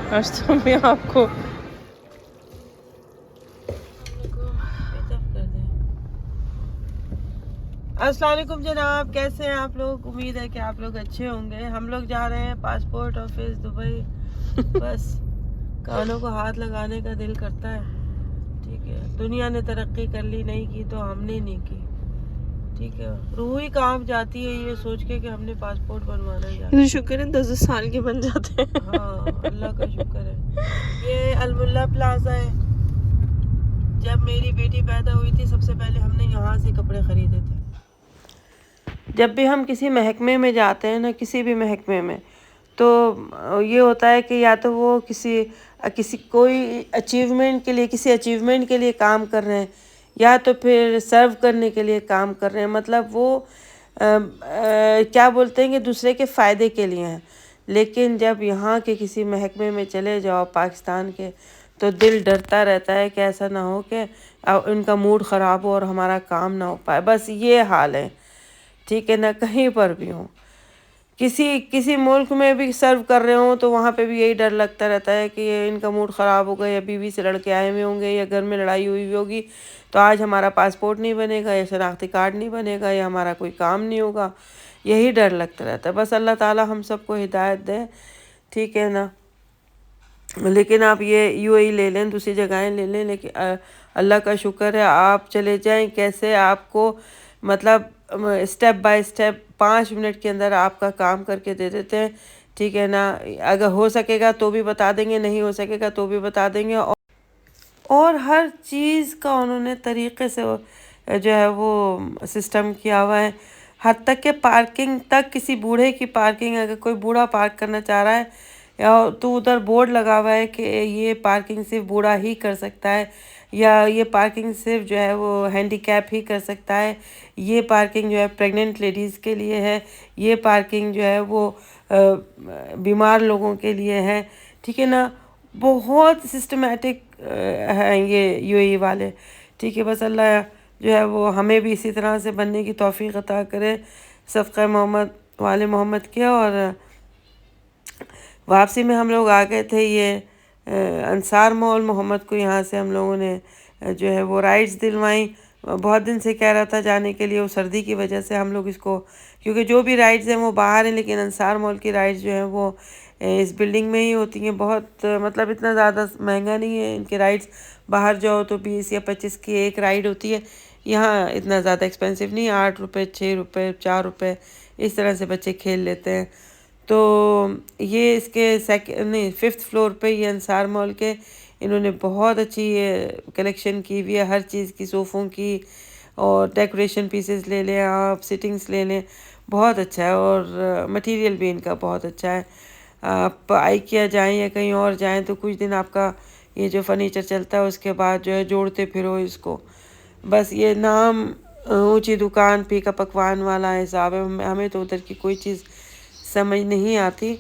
आज तो मैं आपको अस्सलाम वालेकुम जनाब, कैसे हैं आप लोग। उम्मीद है कि आप लोग अच्छे होंगे। हम लोग जा रहे हैं पासपोर्ट ऑफिस दुबई। बस कानों को हाथ लगाने का दिल करता है। ठीक है, दुनिया ने तरक्की कर ली, नहीं की तो हमने नहीं की। ठीक है, रूह ही कांप जाती है ये सोच के कि हमने पासपोर्ट बनवाना है। शुक्र है 10 साल के बन जाते हैं। हाँ, अल्लाह का शुक्र है। ये अलमुल्ला प्लाजा है। जब मेरी बेटी पैदा हुई थी सबसे पहले हमने यहाँ से कपड़े खरीदे थे। जब भी हम किसी महकमे में जाते हैं ना, किसी भी महकमे में, तो ये होता है कि या तो वो किसी कोई अचीवमेंट के लिए, किसी अचीवमेंट के लिए काम कर रहे हैं, या तो फिर सर्व करने के लिए काम कर रहे हैं। मतलब वो क्या बोलते हैं कि दूसरे के फ़ायदे के लिए हैं। लेकिन जब यहाँ के किसी महकमे में चले जाओ पाकिस्तान के, तो दिल डरता रहता है कि ऐसा ना हो कि उनका मूड ख़राब हो और हमारा काम ना हो पाए। बस ये हाल है। ठीक है ना, कहीं पर भी हो, किसी किसी मुल्क में भी सर्व कर रहे हो तो वहाँ पे भी यही डर लगता रहता है कि ये इनका मूड ख़राब होगा, या बीवी से लड़के आए हुए होंगे, या घर में लड़ाई हुई हुई होगी, तो आज हमारा पासपोर्ट नहीं बनेगा, या शनाख्ती कार्ड नहीं बनेगा, या हमारा कोई काम नहीं होगा। यही डर लगता रहता है। बस अल्लाह ताला हम सबको हिदायत दे। ठीक है ना। लेकिन आप ये यूएई ले लें, दूसरी जगहें ले लें, लेकिन अल्लाह का शुक्र है आप चले जाएं। कैसे आपको, मतलब स्टेप बाय स्टेप 5 मिनट के अंदर आपका काम करके दे देते हैं। ठीक है ना। अगर हो सकेगा तो भी बता देंगे, नहीं हो सकेगा तो भी बता देंगे। और हर चीज़ का उन्होंने तरीक़े से जो है वो सिस्टम किया हुआ है। हद तक के पार्किंग तक, किसी बूढ़े की पार्किंग, अगर कोई बूढ़ा पार्क करना चाह रहा है, या तो उधर बोर्ड लगा हुआ है कि ये पार्किंग सिर्फ बूढ़ा ही कर सकता है, या ये पार्किंग सिर्फ जो है वो हैंडीकैप ही कर सकता है, ये पार्किंग जो है प्रेग्नेंट लेडीज़ के लिए है, ये पार्किंग जो है वो बीमार लोगों के लिए है। ठीक है ना। बहुत सिस्टमेटिक हैं ये यूएई वाले। ठीक है, बस अल्लाह जो है वो हमें भी इसी तरह से बनने की तौफीक अता करे, सदक़े मोहम्मद वाले मोहम्मद के। और वापसी में हम लोग आ गए थे ये अंसार मॉल। मोहम्मद को यहाँ से हम लोगों ने जो है वो राइड्स दिलवाई। बहुत दिन से कह रहा था जाने के लिए, वो सर्दी की वजह से हम लोग इसको, क्योंकि जो भी राइड्स हैं वो बाहर हैं, लेकिन अंसार मॉल की राइड्स जो हैं वो इस बिल्डिंग में ही होती हैं। बहुत मतलब इतना ज़्यादा महंगा नहीं है इनके राइड्स। बाहर जाओ तो 20 या 25 की एक राइड होती है, यहाँ इतना ज़्यादा एक्सपेंसिव नहीं है। 8 रुपये, 6 रुपये, 4 रुपये, इस तरह से बच्चे खेल लेते हैं। तो ये इसके नहीं 5th फ्लोर पे ये अंसार मॉल के इन्होंने बहुत अच्छी ये कलेक्शन की हुई है हर चीज़ की, सोफ़ों की, और डेकोरेशन पीसेस ले लें आप, सिटिंग्स ले लें, बहुत अच्छा है। और मटेरियल भी इनका बहुत अच्छा है। आप आइकिया जाएं या कहीं और जाएं तो कुछ दिन आपका ये जो फर्नीचर चलता है उसके बाद जो है जोड़ते फिरो इसको। बस ये नाम ऊंची दुकान फीका पकवान वाला हिसाब है। हमें तो उधर की कोई चीज़ समझ नहीं आती।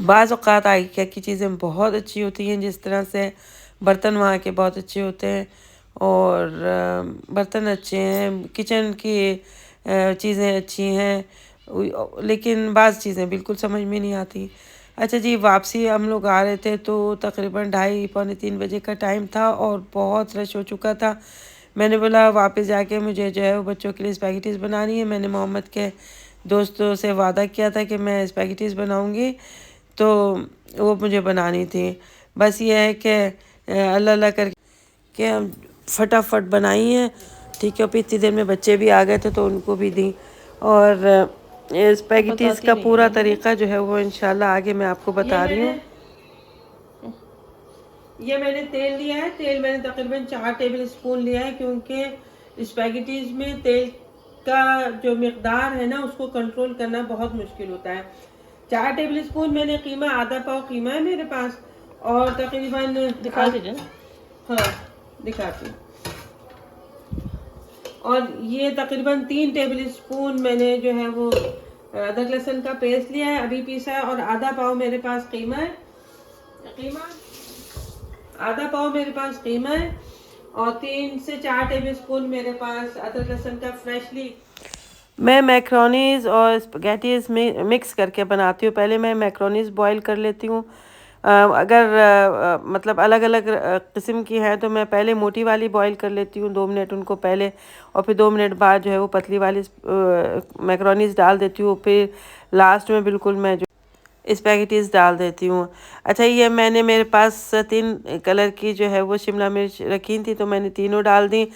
बाज़ औक़ात आइकिया की चीज़ें बहुत अच्छी होती हैं, जिस तरह से बर्तन वहाँ के बहुत अच्छे होते हैं, और बर्तन अच्छे हैं, किचन की चीज़ें अच्छी हैं, लेकिन बाज़ चीज़ें बिल्कुल समझ में नहीं आती। अच्छा जी, वापसी हम लोग आ रहे थे तो तकरीबन 2:30 पौने 3 बजे का टाइम था और बहुत रश हो चुका था। मैंने बोला वापस जाके मुझे जो है वो बच्चों के लिए स्पैगेटीज़ बनानी है। मैंने मोहम्मद के दोस्तों से वादा किया था कि मैं स्पैगेटीज़ बनाऊंगी, तो वो मुझे बनानी थी। बस ये है कि अल्लाह अल्लाह करके हम फटाफट बनाई हैं। ठीक है, इतनी देर में बच्चे भी आ गए थे तो उनको भी दी। और स्पैगेटीज़ का पूरा तरीका जो है वो इंशाल्लाह आगे मैं आपको बता रही हूँ। ये मैंने तेल लिया है। तेल मैंने तकरीबन 4 टेबल स्पून लिया है, क्योंकि स्पैगेटीज़ में तेल का जो मिकदार है ना उसको कंट्रोल करना बहुत मुश्किल होता है। 4 टेबल स्पून मैंने कीमा, आधा पाव कीमा है मेरे पास, और तकरीबन दिखा दीजिए ना। हाँ, दिखाती हूँ। और ये तकरीबन 3 टेबल स्पून मैंने जो है वो अदरक लहसुन का पेस्ट लिया है, अभी पीसा है, और आधा पाव मेरे पास कीमा है। आधा पाव मेरे पास कीमा है, और 3 से 4 टेबल स्पून मेरे पास अदरक लहसुन का फ्रेशली मैं मैक्रोनीज़ और स्पगैटीज़ में मिक्स करके बनाती हूँ। पहले मैं मैक्रोनीज़ बॉईल कर लेती हूँ। अगर मतलब अलग-अलग किस्म की है तो मैं पहले मोटी वाली बॉईल कर लेती हूँ 2 मिनट उनको पहले, और फिर 2 मिनट बाद जो है वो पतली वाली मैक्रोनीज़ डाल देती हूँ। फिर लास्ट में बिल्कुल मैं जो स्पैगेटीज़ डाल देती हूँ। अच्छा, ये मैंने मेरे पास 3 कलर की जो है वो शिमला मिर्च रखी थी, तो मैंने तीनों डाल दी।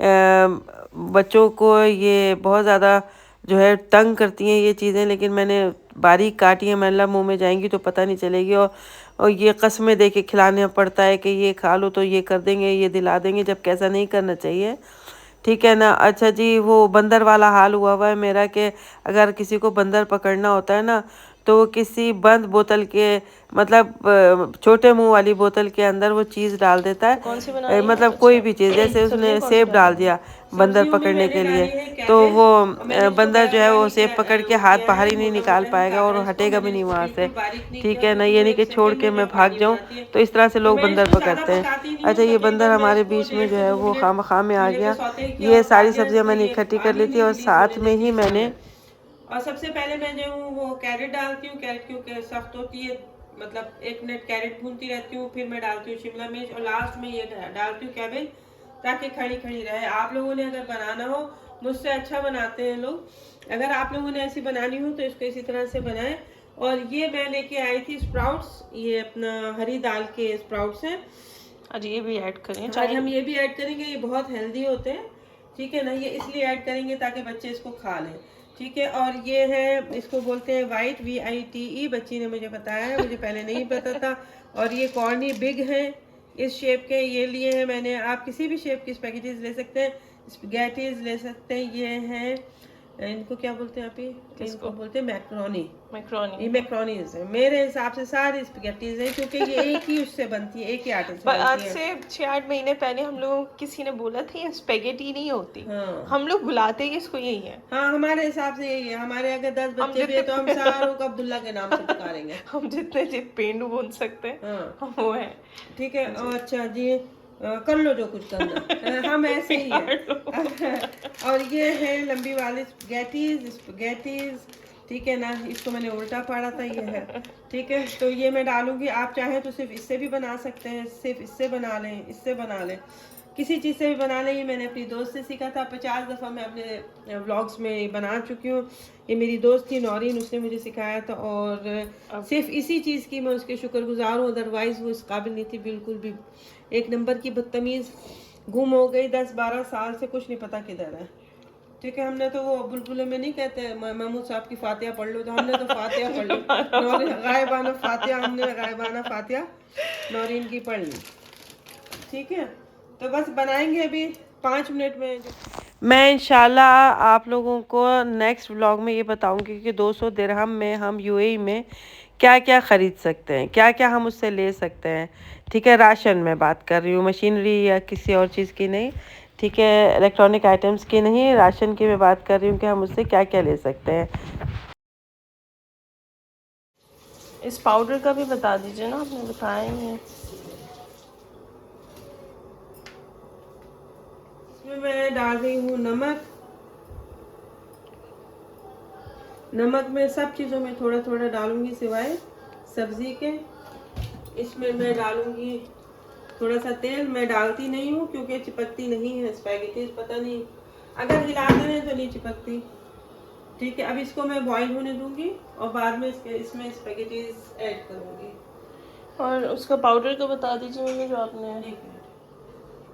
बच्चों को ये बहुत ज़्यादा जो है तंग करती हैं ये चीज़ें, लेकिन मैंने बारीक काटी हैं, मतलब मुँह में जाएँगी तो पता नहीं चलेगी। और ये कस्में दे के खिलाना पड़ता है कि ये खा लो तो ये कर देंगे, ये दिला देंगे, जबकि ऐसा नहीं करना चाहिए। ठीक है ना। अच्छा जी, वो बंदर वाला हाल हुआ हुआ है मेरा कि अगर किसी को बंदर पकड़ना होता है ना, तो वो किसी बंद बोतल के, मतलब छोटे मुंह वाली बोतल के अंदर वो चीज़ डाल देता है। कौन सी बना रही हैं आप? मतलब कोई भी चीज़, जैसे सब्जियाँ उसने कौन सी सेब डाल डाल रही हैं? दिया बंदर पकड़ने के लिए, तो वो बंदर जो है वो सेब पकड़ के हाथ बाहर ही नहीं निकाल पाएगा और हटेगा भी नहीं वहाँ से। ठीक है ना। ये नहीं कि छोड़ के मैं भाग जाऊँ, तो इस तरह से लोग बंदर पकड़ते हैं। अच्छा, ये बंदर हमारे बीच में जो है वो खामखा में आ गया। ये सारी सब्जियां मैंने इकट्ठी कर ली थी और साथ में ही मैंने, और सबसे पहले मैं जो हूँ वो कैरेट डालती हूँ। कैरेट क्योंकि सख्त होती है, मतलब 1 मिनट कैरेट भूनती रहती हूँ, फिर मैं डालती हूँ शिमला मिर्च और लास्ट में ये डालती हूँ कैबेज, ताकि खड़ी खड़ी रहे। आप लोगों ने अगर बनाना हो, मुझसे अच्छा बनाते हैं लोग, अगर आप लोगों ने ऐसी बनानी हो तो इसको इसी तरह से बनाएं। और ये मैं लेके आई थी स्प्राउट्स, ये अपना हरी दाल के स्प्राउट्स हैं। आज ये भी ऐड करें आज हम ये भी ऐड करेंगे, ये बहुत हेल्दी होते हैं। ठीक है ना, ये इसलिए ऐड करेंगे ताकि बच्चे इसको खा लें। ठीक है। और ये है, इसको बोलते हैं वाइट, VITE, बच्ची ने मुझे बताया है, मुझे पहले नहीं पता था। और ये कॉर्नी बिग है, इस शेप के ये लिए हैं मैंने। आप किसी भी शेप की स्पैगेटीज ले सकते हैं, स्पैगेटीज ले सकते हैं। ये हैं, इनको क्या बोलते हैं आप, इनको बोलते हैं मैक्रोनी। मैक्रोनी। ये मैक्रोनीज है, मेरे हिसाब से सारी स्पैगेटीज हैं, क्योंकि ये एक ही उससे बनती है, एक ही आटे से पर आज बनती है। से 6-8 महीने पहले हम लोग किसी ने बोला था ये स्पेगेटी नहीं होती। हाँ, हम लोग बुलाते ही इसको यही है। हाँ, हमारे हिसाब से यही है। हमारे अगर 10 हम बच्चे भी है तो हम जितने सारों को अब्दुल्ला के नाम से पुकारेंगे। हम जितने पेंडू बोल सकते हैं हाँ, हम वो है। ठीक है। अच्छा जी, कर लो जो कुछ करना। हम ऐसे ही है। और ये है लंबी वाली स्पगैटीज। ठीक है ना, इसको मैंने उल्टा पाड़ा था, ये है। ठीक है, तो ये मैं डालूंगी। आप चाहें तो सिर्फ इससे भी बना सकते हैं, सिर्फ इससे बना लें, इससे बना लें, किसी चीज़ से भी बना लें। ये मैंने अपनी दोस्त से सीखा था, 50 दफ़ा मैं अपने व्लॉग्स में बना चुकी हूँ। ये मेरी दोस्त थी नौरीन, उसने मुझे सिखाया था, और सिर्फ इसी चीज़ की मैं उसके शुक्रगुजार हूँ। अदरवाइज़ वो इस काबिल नहीं थी बिल्कुल भी। एक नंबर की बदतमीज़, गुम हो गई 10-12 साल से, कुछ नहीं पता किधर है। ठीक है, हमने तो वो बुलबुले में नहीं कहते महमूद साहब की फातिहा पढ़ लो, तो हमने तो फातिहा पढ़ ली। गायबाना फातिहा, हमने गायबाना फातिहा नौरीन की पढ़ ली। ठीक है, तो बस बनाएंगे अभी 5 मिनट में। मैं इंशाल्लाह आप लोगों को नेक्स्ट व्लॉग में ये बताऊंगी कि 200 दिरहम में हम UAE में क्या क्या ख़रीद सकते हैं, क्या क्या हम उससे ले सकते हैं। ठीक है, राशन में बात कर रही हूँ, मशीनरी या किसी और चीज़ की नहीं। ठीक है, इलेक्ट्रॉनिक आइटम्स की नहीं, राशन की मैं बात कर रही हूँ कि हम उससे क्या क्या ले सकते हैं। इस पाउडर का भी बता दीजिए ना, आपने बताया ही है। इसमें मैं डाल रही हूँ नमक। नमक में सब चीज़ों में थोड़ा थोड़ा डालूंगी सिवाय सब्जी के। इसमें मैं डालूंगी थोड़ा सा तेल। मैं डालती नहीं हूँ क्योंकि चिपकती नहीं है स्पैगेटीज, पता नहीं अगर हिलाते हैं तो नहीं चिपकती। ठीक है, अब इसको मैं बॉईल होने दूंगी और बाद में इसमें स्पैगेटीज ऐड करूंगी। और उसका पाउडर का बता दीजिए मम्मी जो आपने।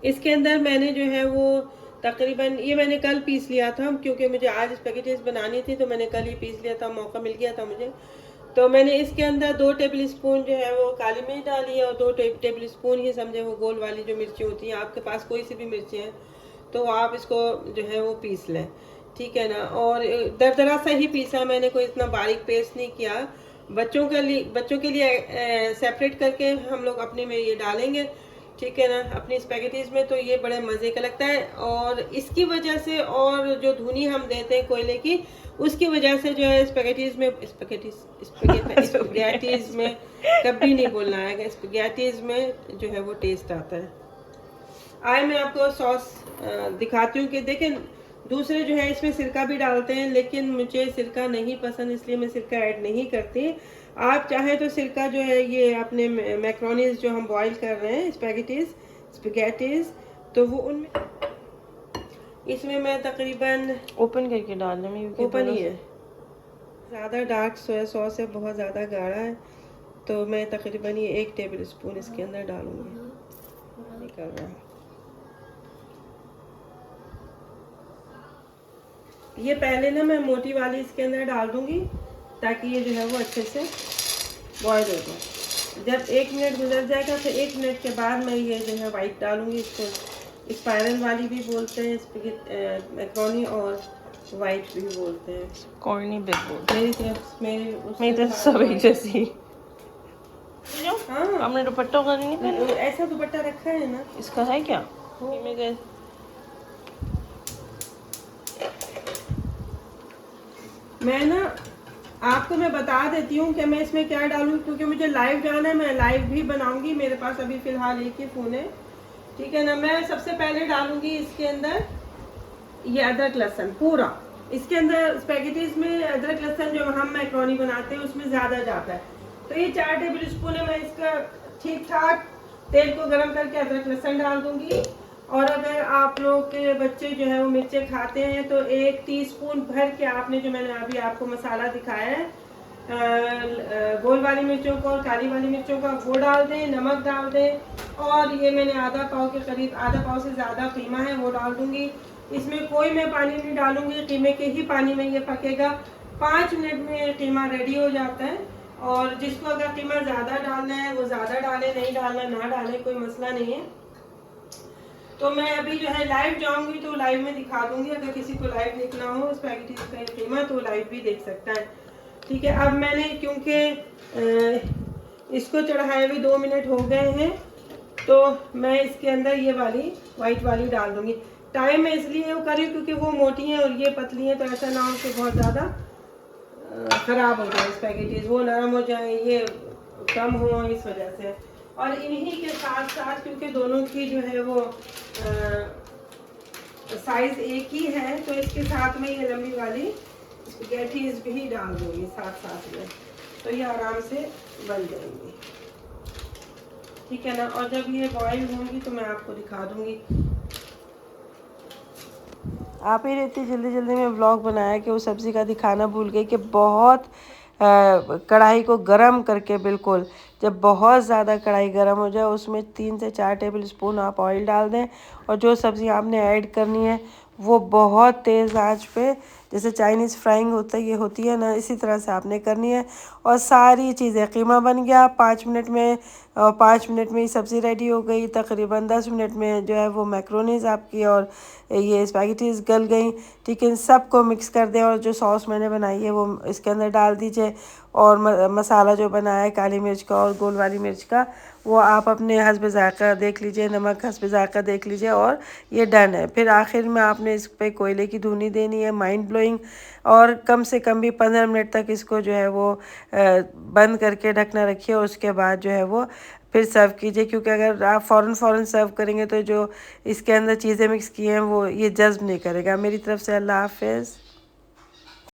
इसके अंदर मैंने जो है वो तकरीबन, ये मैंने कल पीस लिया था क्योंकि मुझे आज स्पैगेटीज बनानी थी, तो मैंने कल ही पीस लिया था, मौका मिल गया था मुझे। तो मैंने इसके अंदर 2 टेबल स्पून जो है वो काली मिर्च डाली है, और 2 टेबल स्पून ही समझे वो गोल वाली जो मिर्ची होती हैं, आपके पास कोई सी भी मिर्ची है तो आप इसको जो है वो पीस लें। ठीक है ना, और दरदरा सा ही पीसा मैंने, कोई इतना बारीक पेस्ट नहीं किया। बच्चों के लिए सेपरेट करके हम लोग अपने में ये डालेंगे। ठीक है ना, अपनी स्पैगेटीज में तो ये बड़े मज़े का लगता है। और इसकी वजह से, और जो धुनी हम देते हैं कोयले की, उसकी वजह से जो है स्पैगेटीज में कभी नहीं बोलना है, स्पैगेटीज में जो है वो टेस्ट आता है। आए मैं आपको सॉस दिखाती हूँ कि देखें दूसरे जो है इसमें सिरका भी डालते हैं, लेकिन मुझे सिरका नहीं पसंद, इसलिए मैं सिरका ऐड नहीं करती। आप चाहें तो सिरका जो है ये अपने मैक्रोनीज जो हम बॉईल कर रहे हैं, स्पैगेटीज, तो वो उनमें इसमें मैं तकरीबन ओपन करके डालना है, ओपन ही है। ज़्यादा डार्क सोया सॉस है, बहुत ज़्यादा गाढ़ा है, तो मैं तकरीबन ये 1 टेबल स्पून इसके अंदर डालूंगी। निकल रहा है ये। पहले ना मैं मोटी वाली इसके अंदर डाल दूंगी ताकि ये जो है वो अच्छे से बॉयल हो जाए। जब 1 मिनट गुजर जाएगा फिर 1 मिनट के बाद मैं ये जो है वाइट डालूंगी। इसको स्पाइरल वाली भी बोलते हैं, मैक्रोनी, और वाइट भी बोलते हैं। कॉर्नी बिग बोल मेरी तो सब एक जैसी। हाँ, आपने दुपट्टा का नहीं पहना? ऐसा दुपट्टा रखा है ना। इसका है क्या? में गए मैं ना आपको मैं बता देती हूँ कि मैं इसमें क्या डालूँ, क्योंकि मुझे लाइव जाना है। मैं लाइव भी बनाऊंगी, मेरे पास अभी फ़िलहाल एक ही फ़ोन है, ठीक है ना। मैं सबसे पहले डालूंगी इसके अंदर ये अदरक लहसुन पूरा। इसके अंदर स्पैगेटीज में अदरक लहसुन जो हम मैक्रोनी बनाते हैं उसमें ज़्यादा जाता है, तो ये 4 टेबल स्पून है। मैं इसका ठीक ठाक तेल को गर्म करके अदरक लहसुन डाल दूंगी। और अगर आप लोग के बच्चे जो है वो मिर्चें खाते हैं तो 1 टीस्पून भर के आपने, जो मैंने अभी आपको मसाला दिखाया है, गोल वाली मिर्चों को और काली वाली मिर्चों का, वो डाल दें, नमक डाल दें। और ये मैंने आधा पाव के करीब, आधा पाव से ज़्यादा कीमा है, वो डाल दूंगी। इसमें कोई मैं पानी नहीं डालूंगी, कीमे के ही पानी में ये पकेगा। 5 मिनट में कीमा रेडी हो जाता है। और जिसको अगर कीमा ज़्यादा डालना है वो ज़्यादा डाले, नहीं डालना ना डाले, कोई मसला नहीं है। तो मैं अभी जो है लाइव जाऊंगी तो लाइव में दिखा दूंगी। अगर किसी को लाइव देखना हो स्पैगेटीज का कीमा तो लाइव भी देख सकता है, ठीक है। अब मैंने क्योंकि इसको चढ़ाए हुए 2 मिनट हो गए हैं, तो मैं इसके अंदर ये वाली वाइट वाली डाल दूंगी। टाइम मैं इसलिए वो करी क्योंकि वो मोटी हैं और ये पतली हैं, तो ऐसा ना हो कि बहुत ज़्यादा ख़राब हो जाए स्पैगेटीज, वो नरम हो जाए, ये कम हो, इस वजह से। और इन्हीं के साथ साथ क्योंकि दोनों की जो है वो साइज़ एक ही है, तो इसके साथ में ये लंबी वाली स्पैगेटीज भी डाल दूँगी साथ साथ में, तो ये आराम से बन जाएंगी, ठीक है ना। और जब ये बॉईल होंगी तो मैं आपको दिखा दूँगी। आप ही रहती जल्दी जल्दी में व्लॉग बनाया कि वो सब्ज़ी का दिखाना भूल गई कि बहुत कढ़ाई को गरम करके, बिल्कुल जब बहुत ज़्यादा कढ़ाई गरम हो जाए उसमें 3 से 4 टेबल स्पून आप ऑयल डाल दें। और जो सब्ज़ी आपने ऐड करनी है वो बहुत तेज़ आंच पे, जैसे चाइनीज़ फ्राइंग होता है ये होती है ना, इसी तरह से आपने करनी है। और सारी चीज़ें, कीमा बन गया 5 मिनट में, 5 मिनट में ही सब्ज़ी रेडी हो गई। तकरीबन 10 मिनट में जो है वो मैक्रोनीज आपकी और ये स्पैगेटीज गल गई, ठीक है। सबको मिक्स कर दें और जो सॉस मैंने बनाई है वो इसके अंदर डाल दीजिए। और मसाला जो बनाया है काली मिर्च का और गोल वाली मिर्च का, वो आप अपने हस्ब ज़ायक़ा देख लीजिए, नमक हस्ब ज़ायक़ा देख लीजिए, और ये डन है। फिर आखिर में आपने इस पे कोयले की धुनी देनी है, माइंड ब्लोइंग। और कम से कम भी 15 मिनट तक इसको जो है वो बंद करके ढकना रखिए। उसके बाद जो है वो फिर सर्व कीजिए, क्योंकि अगर आप फ़ौरन सर्व करेंगे तो जो इसके अंदर चीज़ें मिक्स की हैं वो ये जज्ब नहीं करेगा। मेरी तरफ से अल्लाह हाफ़िज़।